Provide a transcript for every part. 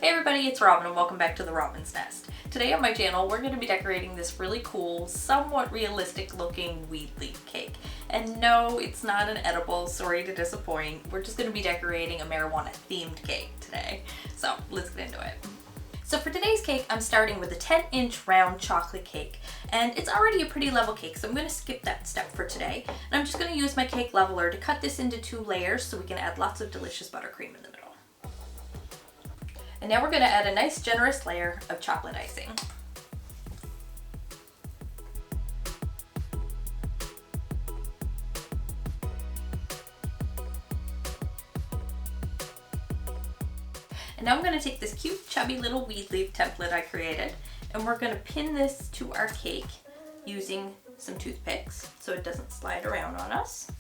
Hey everybody, it's Robin and welcome back to the Robin's Nest. Today on my channel we're going to be decorating this really cool, somewhat realistic looking weed leaf cake. And no, it's not an edible, sorry to disappoint. We're just going to be decorating a marijuana themed cake today. So let's get into it. So for today's cake, I'm starting with a 10-inch round chocolate cake, and it's already a pretty level cake, so I'm going to skip that step for today. And I'm just going to use my cake leveler to cut this into 2 layers so we can add lots of delicious buttercream in the middle. And now we're going to add a nice generous layer of chocolate icing. And now I'm going to take this cute, chubby little weed leaf template I created, and we're going to pin this to our cake using some toothpicks so it doesn't slide around on us.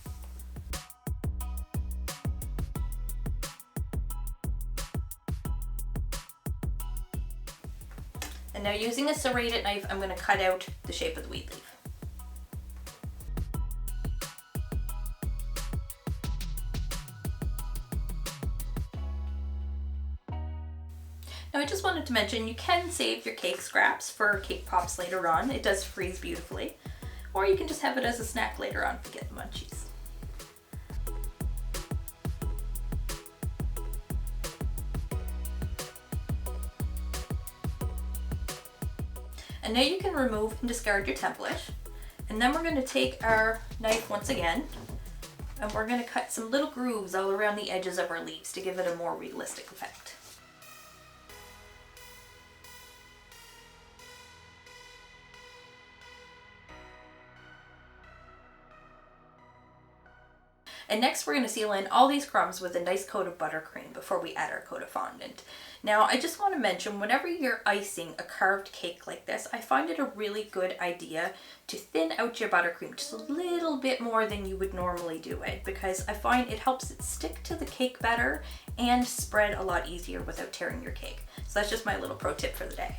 And now using a serrated knife, I'm going to cut out the shape of the weed leaf. Now I just wanted to mention you can save your cake scraps for cake pops later on. It does freeze beautifully. Or you can just have it as a snack later on if you get the munchies. And now you can remove and discard your template. And then we're going to take our knife once again and we're going to cut some little grooves all around the edges of our leaves to give it a more realistic effect. And next we're going to seal in all these crumbs with a nice coat of buttercream before we add our coat of fondant. Now I just want to mention, whenever you're icing a carved cake like this, I find it a really good idea to thin out your buttercream just a little bit more than you would normally do it, because I find it helps it stick to the cake better and spread a lot easier without tearing your cake. So that's just my little pro tip for the day.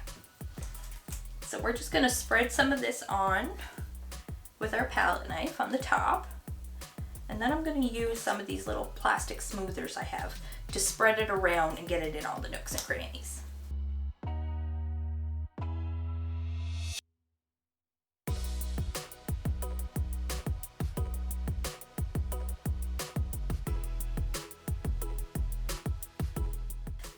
So we're just going to spread some of this on with our palette knife on the top. And then I'm going to use some of these little plastic smoothers I have to spread it around and get it in all the nooks and crannies.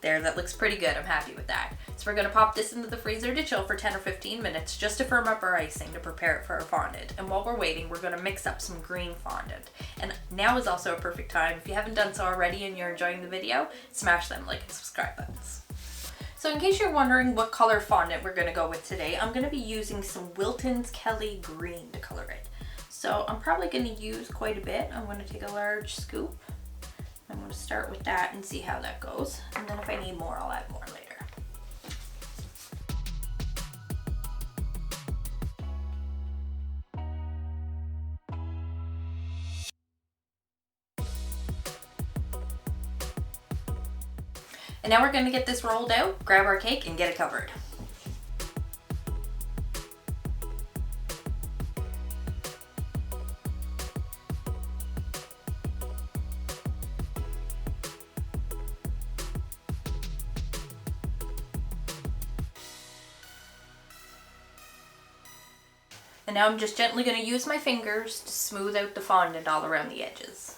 There, that looks pretty good. I'm happy with that. So we're going to pop this into the freezer to chill for 10 or 15 minutes just to firm up our icing to prepare it for our fondant. And while we're waiting, we're going to mix up some green fondant. And now is also a perfect time. If you haven't done so already and you're enjoying the video, smash them like and subscribe buttons. So in case you're wondering what color fondant we're going to go with today, I'm going to be using some Wilton's Kelly Green to color it. So I'm probably going to use quite a bit. I'm going to take a large scoop. I'm going to start with that and see how that goes. And then if I need more, I'll add more later. And now we're going to get this rolled out, grab our cake, and get it covered. And now I'm just gently going to use my fingers to smooth out the fondant all around the edges.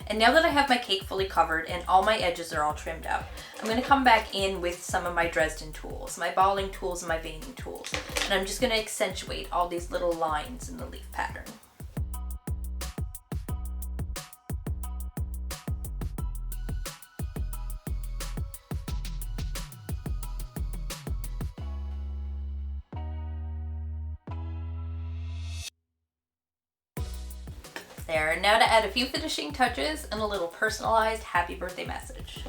And now that I have my cake fully covered and all my edges are all trimmed up, I'm going to come back in with some of my Dresden tools, my balling tools and my veining tools. And I'm just going to accentuate all these little lines in the leaf pattern. There, and now to add a few finishing touches and a little personalized happy birthday message.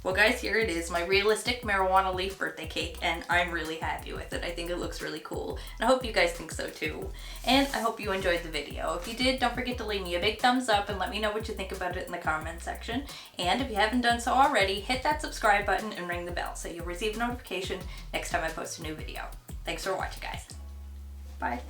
Well guys, here it is, my realistic marijuana leaf birthday cake, and I'm really happy with it. I think it looks really cool, and I hope you guys think so too. And I hope you enjoyed the video. If you did, don't forget to leave me a big thumbs up and let me know what you think about it in the comment section. And if you haven't done so already, hit that subscribe button and ring the bell so you'll receive a notification next time I post a new video. Thanks for watching, guys. Bye.